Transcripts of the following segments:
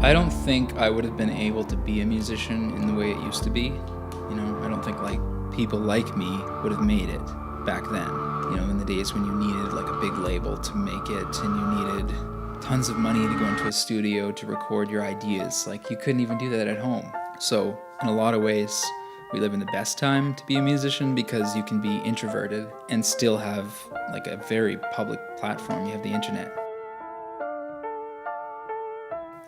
I don't think I would have been able to be a musician in the way it used to be. I don't think people like me would have made it back then. In the days when you needed a big label to make it, and you needed tons of money to go into a studio to record your ideas. You couldn't even do that at home. So in a lot of ways, we live in the best time to be a musician because you can be introverted and still have a very public platform. You have the internet.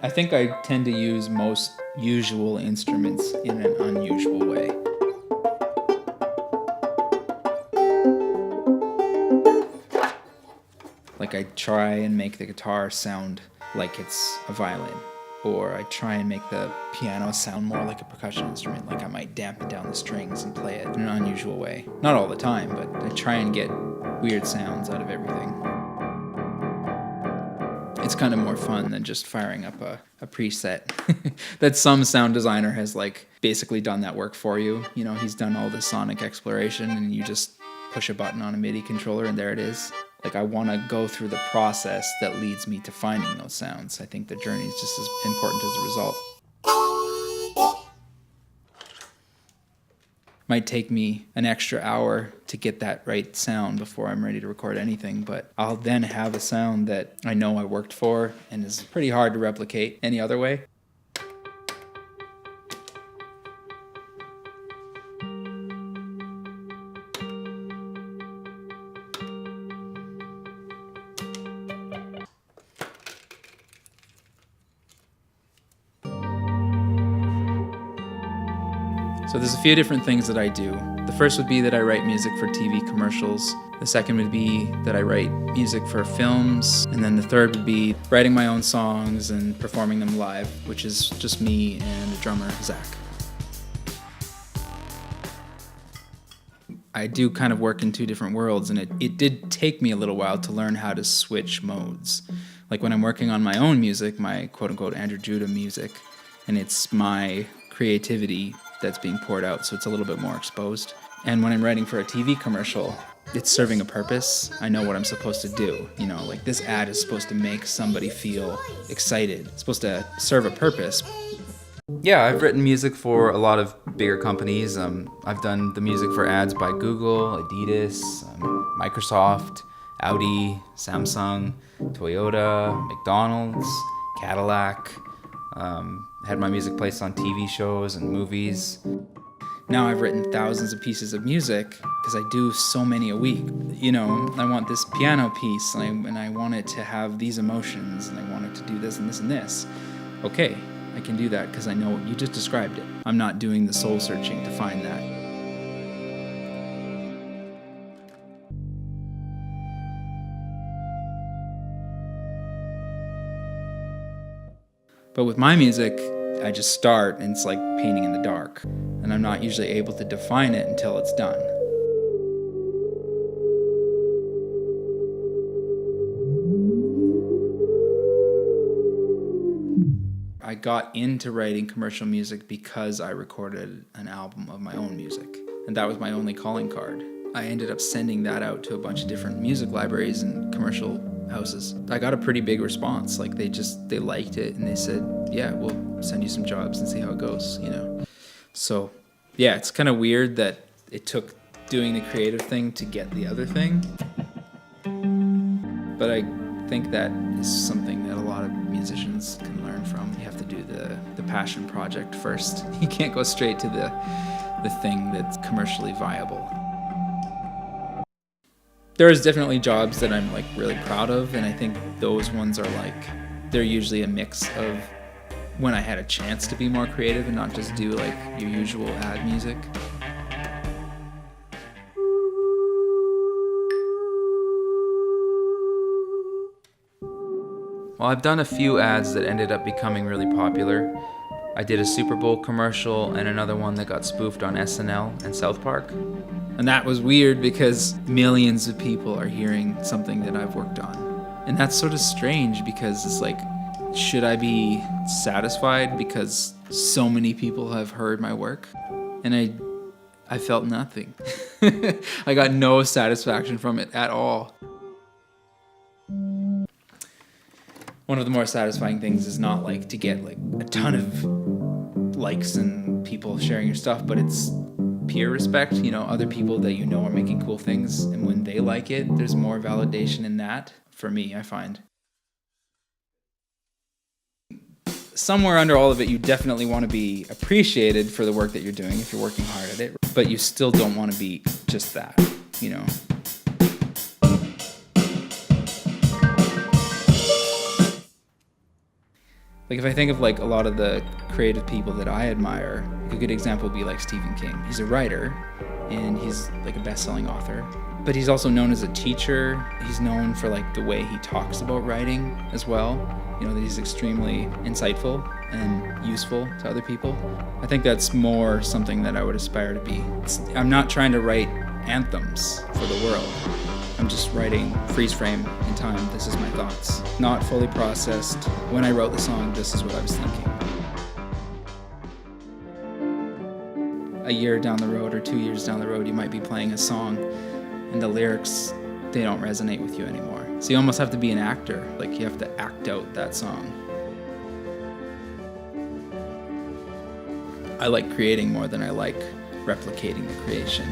I think I tend to use most usual instruments in an unusual way. I try and make the guitar sound like it's a violin, or I try and make the piano sound more like a percussion instrument. I might dampen down the strings and play it in an unusual way. Not all the time, but I try and get weird sounds out of everything. It's kind of more fun than just firing up a preset that some sound designer has basically done that work for you. He's done all the sonic exploration and you just push a button on a MIDI controller and there it is. I want to go through the process that leads me to finding those sounds. I think the journey is just as important as the result. Might take me an extra hour to get that right sound before I'm ready to record anything, but I'll then have a sound that I know I worked for and is pretty hard to replicate any other way. So there's a few different things that I do. The first would be that I write music for TV commercials. The second would be that I write music for films. And then the third would be writing my own songs and performing them live, which is just me and the drummer, Zach. I do kind of work in two different worlds, and it did take me a little while to learn how to switch modes. When I'm working on my own music, my quote-unquote Andrew Judah music, and it's my creativity that's being poured out, so it's a little bit more exposed. And when I'm writing for a TV commercial, it's serving a purpose. I know what I'm supposed to do. This ad is supposed to make somebody feel excited. It's supposed to serve a purpose. Yeah, I've written music for a lot of bigger companies. I've done the music for ads by Google, Adidas, Microsoft, Audi, Samsung, Toyota, McDonald's, Cadillac. Had my music placed on TV shows and movies. Now I've written thousands of pieces of music because I do so many a week. I want this piano piece and I want it to have these emotions and I want it to do this and this and this. Okay, I can do that because I know you just described it. I'm not doing the soul searching to find that. But with my music, I just start and it's like painting in the dark. And I'm not usually able to define it until it's done. I got into writing commercial music because I recorded an album of my own music. And that was my only calling card. I ended up sending that out to a bunch of different music libraries and commercial houses. I got a pretty big response. They liked it and they said, yeah, we'll send you some jobs and see how it goes, So yeah, it's kind of weird that it took doing the creative thing to get the other thing. But I think that is something that a lot of musicians can learn from. You have to do the passion project first. You can't go straight to the thing that's commercially viable. There's definitely jobs that I'm really proud of, and I think those ones are they're usually a mix of when I had a chance to be more creative and not just do your usual ad music. Well, I've done a few ads that ended up becoming really popular. I did a Super Bowl commercial and another one that got spoofed on SNL and South Park. And that was weird because millions of people are hearing something that I've worked on. And that's sort of strange because it's should I be satisfied because so many people have heard my work? And I felt nothing. I got no satisfaction from it at all. one of the more satisfying things is not like to get like a ton of likes and people sharing your stuff, but it's peer respect, other people that are making cool things, and when they like it, there's more validation in that for me, I find. Somewhere under all of it, you definitely want to be appreciated for the work that you're doing if you're working hard at it, but you still don't want to be just that, Like if I think of like a lot of the creative people that I admire, a good example would be like Stephen King. He's a writer and he's like a best-selling author, but he's also known as a teacher. He's known for like the way he talks about writing as well, that he's extremely insightful and useful to other people. I think that's more something that I would aspire to be. I'm not trying to write anthems for the world. I'm just writing freeze frame in time. This is my thoughts. Not fully processed. When I wrote the song, this is what I was thinking. A year down the road or 2 years down the road, you might be playing a song and the lyrics, they don't resonate with you anymore. So you almost have to be an actor. Like you have to act out that song. I like creating more than I like replicating the creation.